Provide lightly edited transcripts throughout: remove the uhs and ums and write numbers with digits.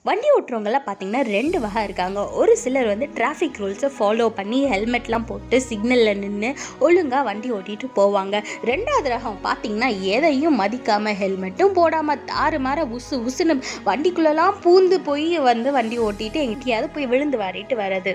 வண்டி ஓட்டுறவங்களாம் பார்த்தீங்கன்னா 2 வகை இருக்காங்க. ஒரு சிலர் வந்து டிராஃபிக் ரூல்ஸை ஃபாலோ பண்ணி ஹெல்மெட்லாம் போட்டு சிக்னலில் நின்று ஒழுங்காக வண்டி ஓட்டிகிட்டு போவாங்க. 2வது ரகம் பார்த்தீங்கன்னா எதையும் மதிக்காமல் ஹெல்மெட்டும் போடாமல் தாறுமாற உசுன்னு வண்டிக்குள்ளெல்லாம் பூந்து போய் வந்து வண்டி ஓட்டிட்டு எங்கேயாவது போய் விழுந்து வாரிட்டு வர்றது.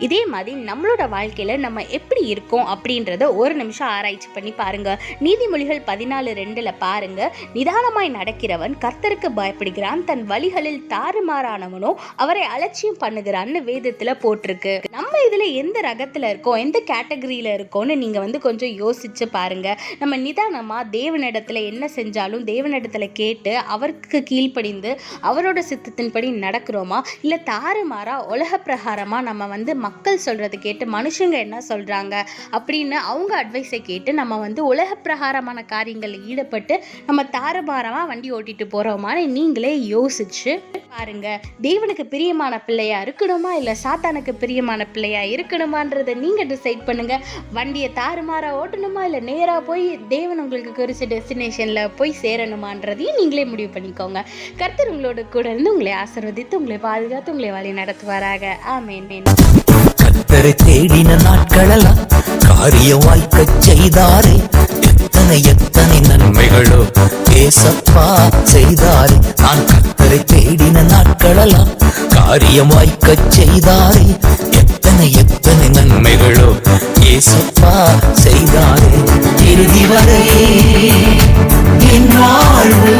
இதே மாதிரி நம்மளோட வாழ்க்கையில் நம்ம எப்படி இருக்கோம் அப்படின்றத ஒரு நிமிஷம் ஆராய்ச்சி பண்ணி பாருங்க. நீதிமொழிகள் 14:2 பாருங்க, நிதானமாய் நடக்கிறவன் கர்த்தருக்கு பயப்படுகிறான், தன் வழிகளில் தாறுமாறானவனோ அவரை அலட்சியம் பண்ணுகிறான்னு வேதத்துல போட்டிருக்கு. நம்ம இதுல எந்த ரகத்துல இருக்கோம், எந்த கேட்டகரியில இருக்கோம்னு நீங்க வந்து கொஞ்சம் யோசிச்சு பாருங்க. நம்ம நிதானமா தேவனிடத்துல என்ன செஞ்சாலும் தேவனிடத்துல கேட்டு அவருக்கு கீழ்ப்படிந்து அவரோட சித்தத்தின்படி நடக்கிறோமா, இல்ல தாறுமாறா உலக பிரகாரமா நம்ம வந்து மக்கள் சொல்றது கேட்டு மனுஷங்க என்ன சொல்றாங்க அப்படின்னு அவங்க அட்வைஸை கேட்டு நம்ம வந்து உலக பிரகாரமான காரியங்களில் ஈடுபட்டு நம்ம தாறுமாறமா வண்டி ஓட்டிட்டு போறோமான்னு நீங்களே யோசிச்சு பாருங்க. தேவனுக்கு பிரியமான பிள்ளையா இருக்கணுமா இல்ல சாத்தானுக்கு பிரியமான பிள்ளையா இருக்கணுமான்றதை நீங்க டிசைட் பண்ணுங்க. வண்டியை தாறுமாறா ஓட்டணுமா இல்ல நேரா போய் தேவன் உங்களுக்கு குறிச்ச டெஸ்டினேஷன்ல போய் சேரணுமான்றதையும் நீங்களே முடிவு பண்ணிக்கோங்க. கர்த்தர் உங்களோட கூட இருந்து உங்களை ஆசீர்வதித்து உங்களை பாதுகாத்து உங்களை வழி நடத்துவாராக. ஆமென். கர்த்தரை தேடின நாட்களெல்லாம் காரியம் வாய்க்க செய்தாரே, எத்தனை நன்மைகளோ ஏசப்பா செய்தாரே. நான் கர்த்தரை தேடின நாட்களெல்லாம் காரியம் வாய்க்க செய்தாரே, எத்தனை நன்மைகளோ ஏசப்பா செய்தாரே. இறுதி வரை என் வாழ்வு